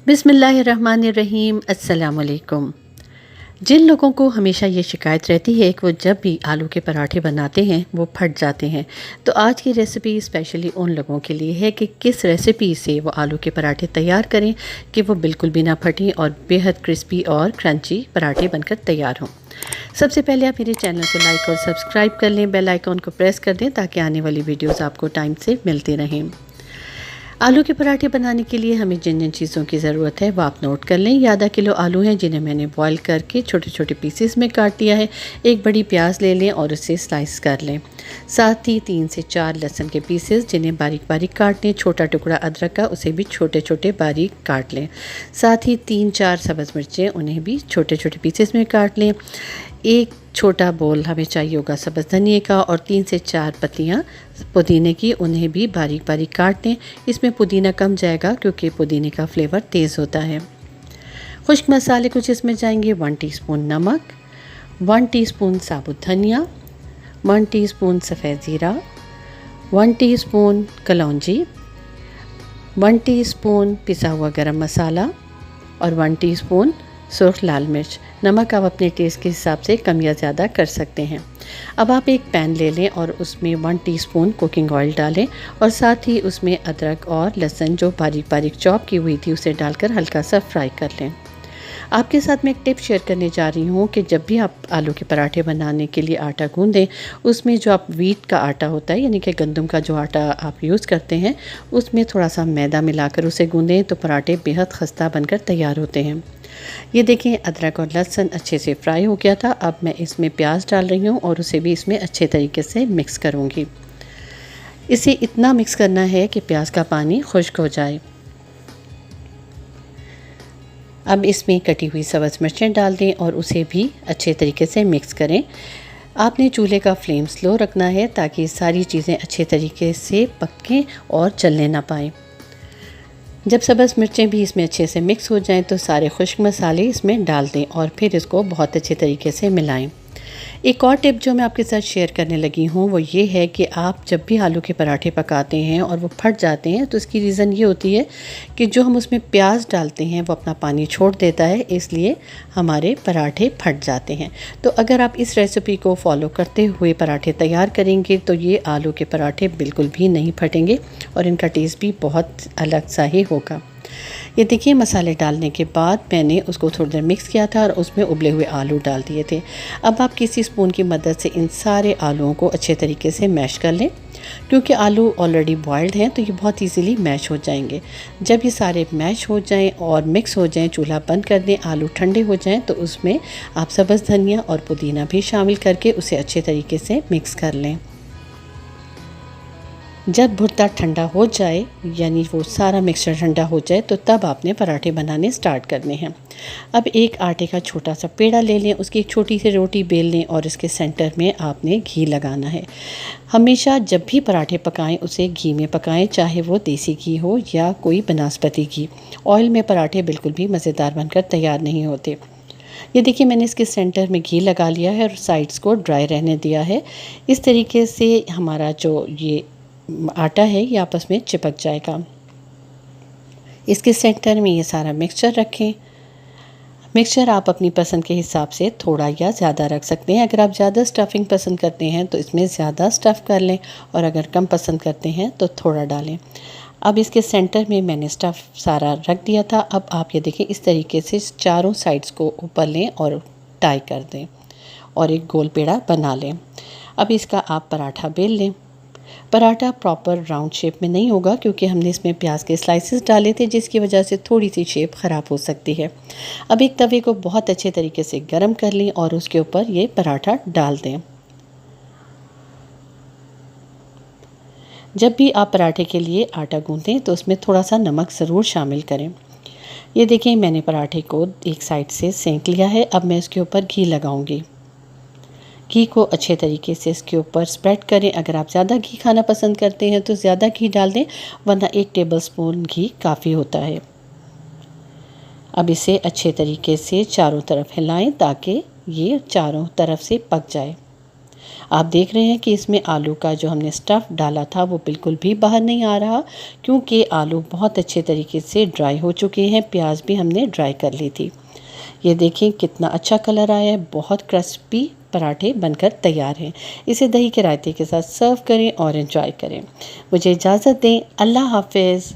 बिस्मिल्लाहिर्रहमानिर्रहीम। अस्सलामुअलैकुम। जिन लोगों को हमेशा ये शिकायत रहती है कि वो जब भी आलू के पराठे बनाते हैं वो फट जाते हैं, तो आज की रेसिपी स्पेशली उन लोगों के लिए है कि किस रेसिपी से वो आलू के पराठे तैयार करें कि वो बिल्कुल भी ना फटें और बेहद क्रिस्पी और क्रंची पराठे बनकर तैयार हों। सबसे पहले आप मेरे चैनल को लाइक और सब्सक्राइब कर लें, बेल आइकॉन को प्रेस कर दें ताकि आने वाली वीडियोज़ आपको टाइम से मिलती रहें। आलू के पराठे बनाने के लिए हमें जिन जिन चीज़ों की ज़रूरत है वो आप नोट कर लें। ये आधा किलो आलू हैं जिन्हें मैंने बॉईल करके छोटे छोटे पीसेस में काट लिया है। एक बड़ी प्याज ले लें और उसे स्लाइस कर लें। साथ ही 3 से 4 लहसुन के पीसेस जिन्हें बारीक बारीक काट लें। छोटा टुकड़ा अदरक का, उसे भी छोटे छोटे बारीक काट लें। साथ ही 3-4 सब्ज़ मिर्चें, उन्हें भी छोटे छोटे पीसेस में काट लें। एक छोटा बोल हमें चाहिए होगा सब्ज़ धनिए का और 3 से 4 पत्तियाँ पुदीने की, उन्हें भी बारीक बारीक काट लें। इसमें पुदीना कम जाएगा क्योंकि पुदीने का फ्लेवर तेज़ होता है। खुश्क मसाले कुछ इसमें जाएंगे। 1 टीस्पून नमक, 1 टीस्पून साबुत धनिया, 1 टीस्पून सफ़ेद ज़ीरा, 1 टीस्पून कलौंजी, 1 टीस्पून पिसा हुआ गरम मसाला और 1 टीस्पून सुर्ख लाल मिर्च। नमक आप अपने टेस्ट के हिसाब से कम या ज़्यादा कर सकते हैं। अब आप एक पैन ले लें और उसमें 1 टीस्पून कुकिंग ऑयल डालें और साथ ही उसमें अदरक और लहसुन जो बारीक बारीक चॉप की हुई थी उसे डालकर हल्का सा फ्राई कर लें। आपके साथ मैं एक टिप शेयर करने जा रही हूँ कि जब भी आप आलू के पराठे बनाने के लिए आटा गूंदें, उसमें जो आप व्हीट का आटा होता है यानी कि गंदम का जो आटा आप यूज़ करते हैं, उसमें थोड़ा सा मैदा मिलाकर उसे गूंदें तो पराठे बेहद खस्ता बनकर तैयार होते हैं। ये देखें, अदरक और लहसुन अच्छे से फ्राई हो गया था। अब मैं इसमें प्याज डाल रही हूँ और उसे भी इसमें अच्छे तरीके से मिक्स करूँगी। इसे इतना मिक्स करना है कि प्याज का पानी खुश्क हो जाए। अब इसमें कटी हुई सब्ज़ मिर्चें डाल दें और उसे भी अच्छे तरीके से मिक्स करें। आपने चूल्हे का फ्लेम स्लो रखना है ताकि सारी चीज़ें अच्छे तरीके से पकें और जलने ना पाएँ। जब सब्ज़ मिर्चें भी इसमें अच्छे से मिक्स हो जाएं तो सारे खुश्क मसाले इसमें डाल दें और फिर इसको बहुत अच्छे तरीके से मिलाएं। एक और टिप जो मैं आपके साथ शेयर करने लगी हूँ वो ये है कि आप जब भी आलू के पराठे पकाते हैं और वो फट जाते हैं तो इसकी रीज़न ये होती है कि जो हम उसमें प्याज डालते हैं वो अपना पानी छोड़ देता है, इसलिए हमारे पराठे फट जाते हैं। तो अगर आप इस रेसिपी को फॉलो करते हुए पराठे तैयार करेंगे तो ये आलू के पराठे बिल्कुल भी नहीं फटेंगे और इनका टेस्ट भी बहुत अलग सा ही होगा। ये देखिए, मसाले डालने के बाद मैंने उसको थोड़ी देर मिक्स किया था और उसमें उबले हुए आलू डाल दिए थे। अब आप किसी स्पून की मदद से इन सारे आलूओं को अच्छे तरीके से मैश कर लें। क्योंकि आलू ऑलरेडी बॉयल्ड हैं तो ये बहुत इजीली मैश हो जाएंगे। जब ये सारे मैश हो जाएं और मिक्स हो जाएं, चूल्हा बंद कर दें, आलू ठंडे हो जाएं तो उसमें आप सब्ज़ धनिया और पुदीना भी शामिल करके उसे अच्छे तरीके से मिक्स कर लें। जब भुर्ता ठंडा हो जाए यानी वो सारा मिक्सचर ठंडा हो जाए तो तब आपने पराठे बनाने स्टार्ट करने हैं। अब एक आटे का छोटा सा पेड़ा ले लें, उसकी एक छोटी सी रोटी बेल लें और इसके सेंटर में आपने घी लगाना है। हमेशा जब भी पराठे पकाएं उसे घी में पकाएं, चाहे वो देसी घी हो या कोई बनस्पति घी। ऑयल में पराठे बिल्कुल भी मज़ेदार बनकर तैयार नहीं होते। ये देखिए, मैंने इसके सेंटर में घी लगा लिया है और साइड्स को ड्राई रहने दिया है। इस तरीके से हमारा जो ये आटा है ये आपस में चिपक जाएगा। इसके सेंटर में ये सारा मिक्सचर रखें। मिक्सचर आप अपनी पसंद के हिसाब से थोड़ा या ज़्यादा रख सकते हैं। अगर आप ज़्यादा स्टफिंग पसंद करते हैं तो इसमें ज़्यादा स्टफ़ कर लें और अगर कम पसंद करते हैं तो थोड़ा डालें। अब इसके सेंटर में मैंने स्टफ़ सारा रख दिया था। अब आप ये देखें, इस तरीके से चारों साइड्स को ऊपर लें और टाई कर दें और एक गोल पेड़ा बना लें। अब इसका आप पराठा बेल लें। पराठा प्रॉपर राउंड शेप में नहीं होगा क्योंकि हमने इसमें प्याज के स्लाइसेस डाले थे, जिसकी वजह से थोड़ी सी शेप ख़राब हो सकती है। अब एक तवे को बहुत अच्छे तरीके से गर्म कर लें और उसके ऊपर ये पराठा डाल दें। जब भी आप पराठे के लिए आटा गूंदें तो उसमें थोड़ा सा नमक ज़रूर शामिल करें। ये देखें, मैंने पराठे को एक साइड से सेंक लिया है। अब मैं इसके ऊपर घी लगाऊंगी। घी को अच्छे तरीके से इसके ऊपर स्प्रेड करें। अगर आप ज़्यादा घी खाना पसंद करते हैं तो ज़्यादा घी डाल दें, वरना 1 टेबलस्पून घी काफ़ी होता है। अब इसे अच्छे तरीके से चारों तरफ हिलाएं ताकि ये चारों तरफ से पक जाए। आप देख रहे हैं कि इसमें आलू का जो हमने स्टफ़ डाला था वो बिल्कुल भी बाहर नहीं आ रहा, क्योंकि आलू बहुत अच्छे तरीके से ड्राई हो चुके हैं। प्याज भी हमने ड्राई कर ली थी। ये देखें कितना अच्छा कलर आया है, बहुत क्रिस्पी पराठे बनकर तैयार हैं। इसे दही के रायते के साथ सर्व करें और एंजॉय करें। मुझे इजाज़त दें। अल्लाह हाफ़िज़।